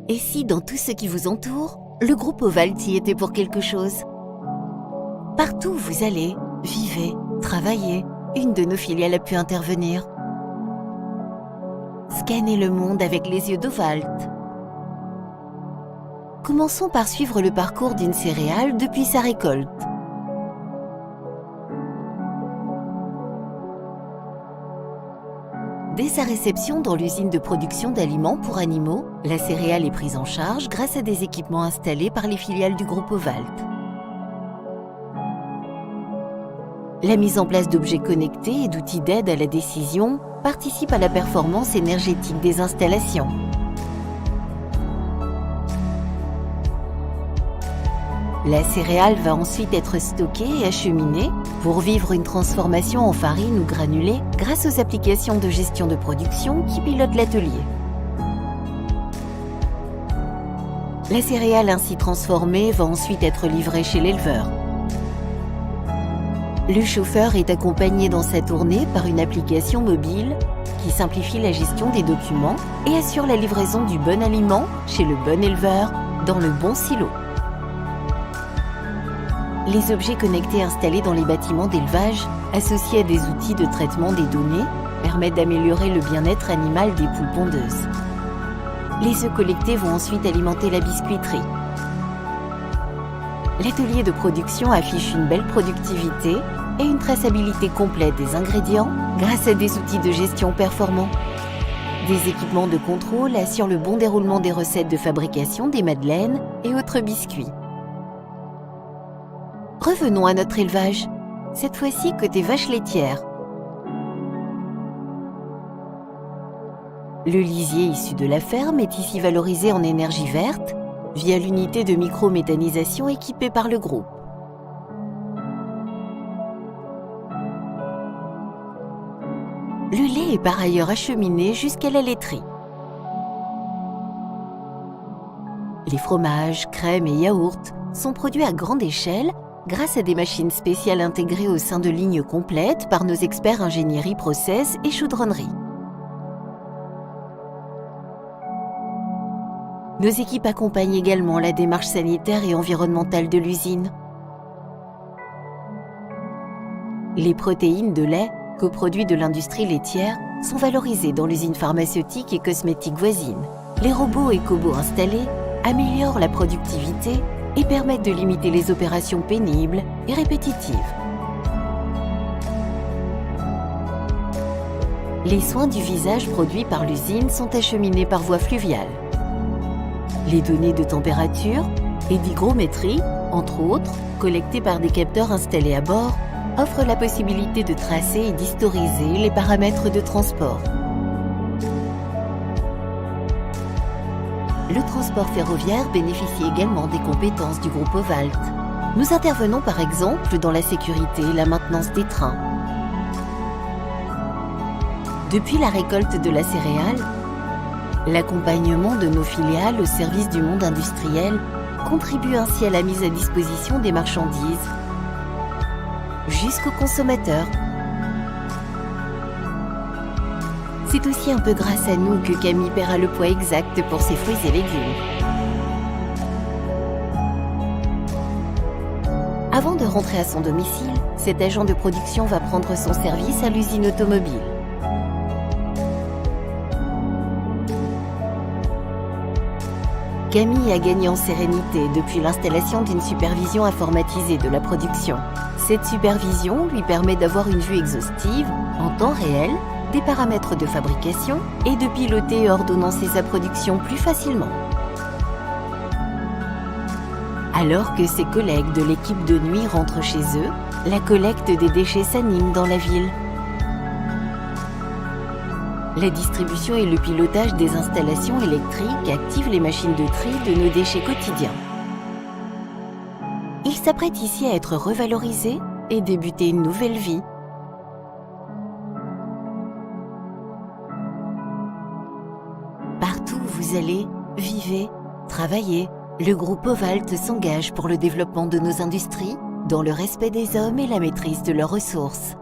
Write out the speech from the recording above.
Et si dans tout ce qui vous entoure, le groupe Ovalt y était pour quelque chose? Partout où vous allez, vivez, travaillez, une de nos filiales a pu intervenir. Scannez le monde avec les yeux d'Ovalt. Commençons par suivre le parcours d'une céréale depuis sa récolte. Dès sa réception dans l'usine de production d'aliments pour animaux, la céréale est prise en charge grâce à des équipements installés par les filiales du groupe Ovalt. La mise en place d'objets connectés et d'outils d'aide à la décision participe à la performance énergétique des installations. La céréale va ensuite être stockée et acheminée pour vivre une transformation en farine ou granulés grâce aux applications de gestion de production qui pilotent l'atelier. La céréale ainsi transformée va ensuite être livrée chez l'éleveur. Le chauffeur est accompagné dans sa tournée par une application mobile qui simplifie la gestion des documents et assure la livraison du bon aliment chez le bon éleveur dans le bon silo. Les objets connectés installés dans les bâtiments d'élevage, associés à des outils de traitement des données, permettent d'améliorer le bien-être animal des poules pondeuses. Les œufs collectés vont ensuite alimenter la biscuiterie. L'atelier de production affiche une belle productivité et une traçabilité complète des ingrédients grâce à des outils de gestion performants. Des équipements de contrôle assurent le bon déroulement des recettes de fabrication des madeleines et autres biscuits. Revenons à notre élevage, cette fois-ci côté vaches laitières. Le lisier issu de la ferme est ici valorisé en énergie verte via l'unité de microméthanisation équipée par le groupe. Le lait est par ailleurs acheminé jusqu'à la laiterie. Les fromages, crèmes et yaourts sont produits à grande échelle grâce à des machines spéciales intégrées au sein de lignes complètes par nos experts ingénierie process et chaudronnerie. Nos équipes accompagnent également la démarche sanitaire et environnementale de l'usine. Les protéines de lait, coproduits de l'industrie laitière, sont valorisées dans l'usine pharmaceutique et cosmétique voisine. Les robots et cobots installés améliorent la productivité et permettent de limiter les opérations pénibles et répétitives. Les soins du visage produits par l'usine sont acheminés par voie fluviale. Les données de température et d'hygrométrie, entre autres, collectées par des capteurs installés à bord, offrent la possibilité de tracer et d'historiser les paramètres de transport. Le transport ferroviaire bénéficie également des compétences du groupe Ovalt. Nous intervenons par exemple dans la sécurité et la maintenance des trains. Depuis la récolte de la céréale, l'accompagnement de nos filiales au service du monde industriel contribue ainsi à la mise à disposition des marchandises jusqu'aux consommateurs. C'est aussi un peu grâce à nous que Camille paiera le poids exact pour ses fruits et légumes. Avant de rentrer à son domicile, cet agent de production va prendre son service à l'usine automobile. Camille a gagné en sérénité depuis l'installation d'une supervision informatisée de la production. Cette supervision lui permet d'avoir une vue exhaustive, en temps réel, des paramètres de fabrication et de piloter et ordonnancer sa production plus facilement. Alors que ses collègues de l'équipe de nuit rentrent chez eux, la collecte des déchets s'anime dans la ville. La distribution et le pilotage des installations électriques activent les machines de tri de nos déchets quotidiens. Ils s'apprêtent ici à être revalorisés et débuter une nouvelle vie. Partout où vous allez, vivez, travaillez, le groupe Ovalt s'engage pour le développement de nos industries dans le respect des hommes et la maîtrise de leurs ressources.